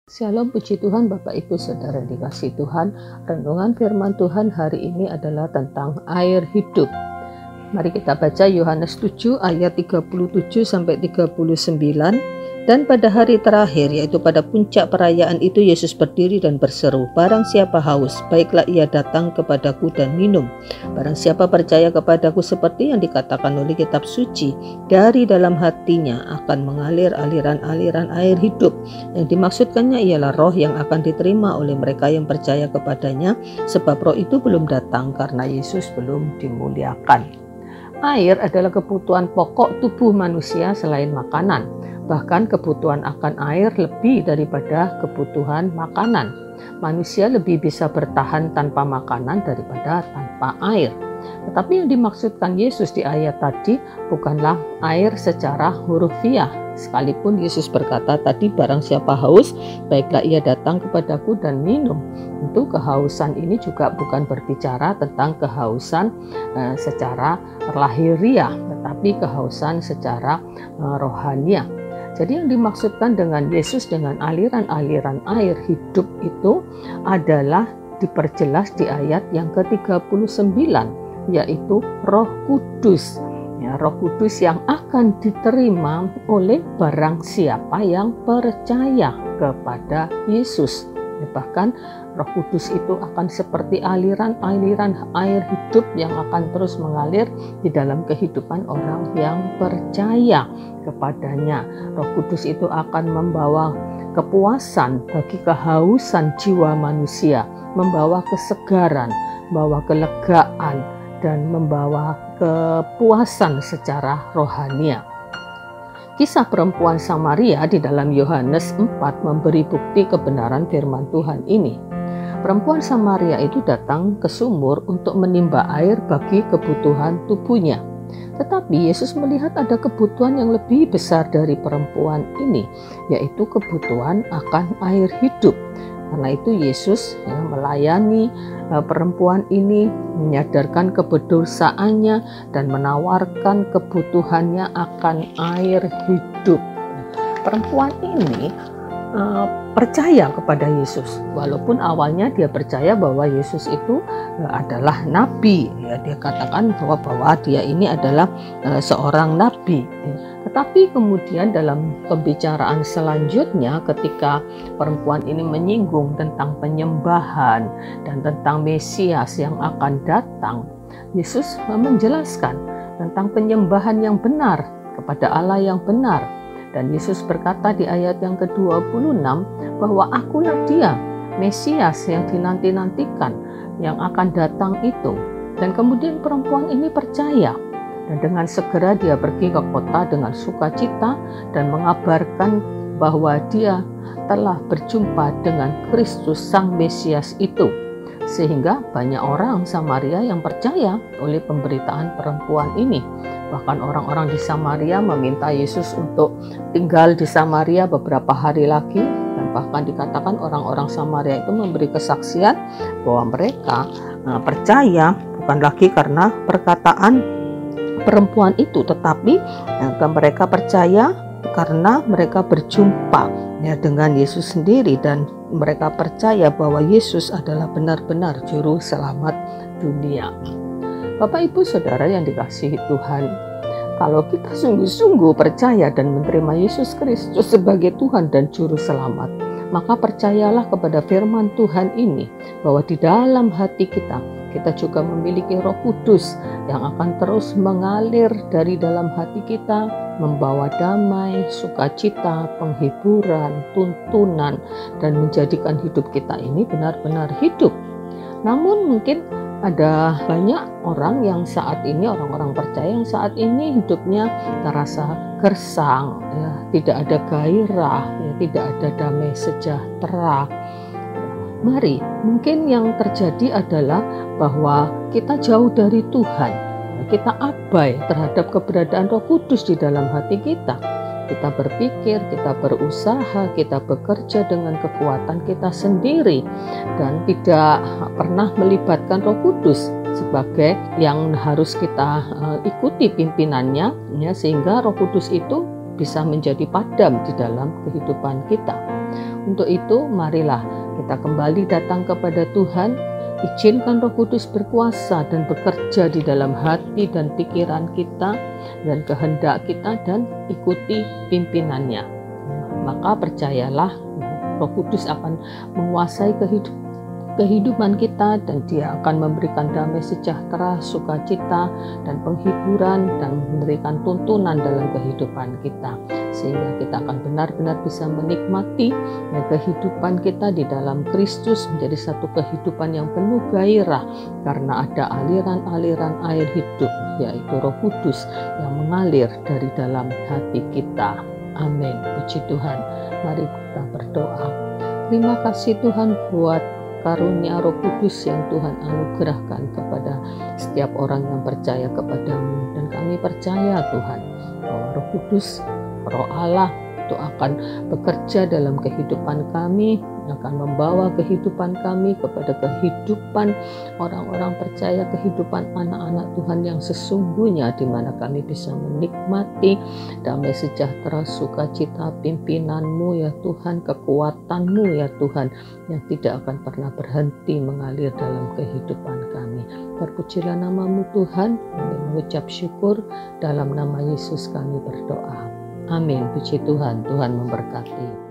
Shalom, puji Tuhan Bapak Ibu Saudara dikasihi Tuhan. Renungan firman Tuhan hari ini adalah tentang air hidup. Mari kita baca Yohanes 7 ayat 37 sampai 39. Dan pada hari terakhir, yaitu pada puncak perayaan itu, Yesus berdiri dan berseru, "Barang siapa haus, baiklah ia datang kepadaku dan minum. Barang siapa percaya kepadaku seperti yang dikatakan oleh kitab suci, dari dalam hatinya akan mengalir aliran-aliran air hidup." Yang dimaksudkannya ialah roh yang akan diterima oleh mereka yang percaya kepadanya, sebab roh itu belum datang karena Yesus belum dimuliakan. Air adalah kebutuhan pokok tubuh manusia selain makanan. Bahkan kebutuhan akan air lebih daripada kebutuhan makanan. Manusia lebih bisa bertahan tanpa makanan daripada tanpa air. Tetapi yang dimaksudkan Yesus di ayat tadi bukanlah air secara hurufiah. Sekalipun Yesus berkata tadi, "Barang siapa haus, baiklah ia datang kepadaku dan minum." Tentu kehausan ini juga bukan berbicara tentang kehausan secara lahiriah, tetapi kehausan secara rohaniah. Jadi yang dimaksudkan dengan Yesus dengan aliran-aliran air hidup itu adalah diperjelas di ayat yang ke-39, yaitu Roh Kudus. Ya, Roh Kudus yang akan diterima oleh barang siapa yang percaya kepada Yesus. Ya, bahkan Roh Kudus itu akan seperti aliran-aliran air hidup yang akan terus mengalir di dalam kehidupan orang yang percaya kepadanya. Roh Kudus itu akan membawa kepuasan bagi kehausan jiwa manusia, membawa kesegaran, membawa kelegaan, dan membawa kepuasan secara rohania. Kisah perempuan Samaria di dalam Yohanes 4 memberi bukti kebenaran firman Tuhan ini. Perempuan Samaria itu datang ke sumur untuk menimba air bagi kebutuhan tubuhnya. Tetapi Yesus melihat ada kebutuhan yang lebih besar dari perempuan ini, yaitu kebutuhan akan air hidup. Karena itu Yesus melayani perempuan ini, menyadarkan keberdosaannya dan menawarkan kebutuhannya akan air hidup. Perempuan ini percaya kepada Yesus, walaupun awalnya dia percaya bahwa Yesus itu adalah nabi. Ya, dia katakan bahwa dia ini adalah seorang nabi. Tetapi kemudian dalam pembicaraan selanjutnya, ketika perempuan ini menyinggung tentang penyembahan dan tentang Mesias yang akan datang, Yesus menjelaskan tentang penyembahan yang benar kepada Allah yang benar. Dan Yesus berkata di ayat yang ke-26 bahwa akulah dia, Mesias yang dinanti-nantikan, yang akan datang itu. Dan kemudian perempuan ini percaya. Dan dengan segera dia pergi ke kota dengan sukacita dan mengabarkan bahwa dia telah berjumpa dengan Kristus Sang Mesias itu. Sehingga banyak orang Samaria yang percaya oleh pemberitaan perempuan ini. Bahkan orang-orang di Samaria meminta Yesus untuk tinggal di Samaria beberapa hari lagi. Dan bahkan dikatakan orang-orang Samaria itu memberi kesaksian bahwa mereka percaya bukan lagi karena perkataan perempuan itu, tetapi mereka percaya karena mereka berjumpa dengan Yesus sendiri, dan mereka percaya bahwa Yesus adalah benar-benar juru selamat dunia. Bapak Ibu Saudara yang dikasihi Tuhan, kalau kita sungguh-sungguh percaya dan menerima Yesus Kristus sebagai Tuhan dan juru selamat, maka percayalah kepada firman Tuhan ini bahwa di dalam hati kita juga memiliki Roh Kudus yang akan terus mengalir dari dalam hati kita, membawa damai, sukacita, penghiburan, tuntunan, dan menjadikan hidup kita ini benar-benar hidup. Namun mungkin ada banyak orang yang saat ini, orang-orang percaya yang saat ini hidupnya terasa gersang, ya, tidak ada gairah, ya, tidak ada damai sejahtera. Mari, mungkin yang terjadi adalah bahwa kita jauh dari Tuhan. Kita abai terhadap keberadaan Roh Kudus di dalam hati kita. Kita berpikir, kita berusaha, kita bekerja dengan kekuatan kita sendiri dan tidak pernah melibatkan Roh Kudus sebagai yang harus kita ikuti pimpinannya, ya, sehingga Roh Kudus itu bisa menjadi padam di dalam kehidupan kita. Untuk itu, marilah kita kembali datang kepada Tuhan, izinkan Roh Kudus berkuasa dan bekerja di dalam hati dan pikiran kita dan kehendak kita, dan ikuti pimpinannya. Maka percayalah, Roh Kudus akan menguasai kehidupan kita, dan Dia akan memberikan damai sejahtera, sukacita, dan penghiburan, dan memberikan tuntunan dalam kehidupan kita, sehingga kita akan benar-benar bisa menikmati kehidupan kita di dalam Kristus menjadi satu kehidupan yang penuh gairah, karena ada aliran-aliran air hidup, yaitu Roh Kudus yang mengalir dari dalam hati kita. Amin. Puji Tuhan. Mari kita berdoa. Terima kasih Tuhan buat karunia Roh Kudus yang Tuhan anugerahkan kepada setiap orang yang percaya kepadamu. Dan kami percaya Tuhan bahwa Roh Kudus, Roh Allah itu akan bekerja dalam kehidupan kami, akan membawa kehidupan kami kepada kehidupan orang-orang percaya, kehidupan anak-anak Tuhan yang sesungguhnya, di mana kami bisa menikmati damai sejahtera, sukacita, pimpinanmu ya Tuhan, kekuatanmu ya Tuhan, yang tidak akan pernah berhenti mengalir dalam kehidupan kami. Terpujilah namamu Tuhan. Kami mengucap syukur, dalam nama Yesus kami berdoa. Amin. Puji Tuhan. Tuhan memberkati.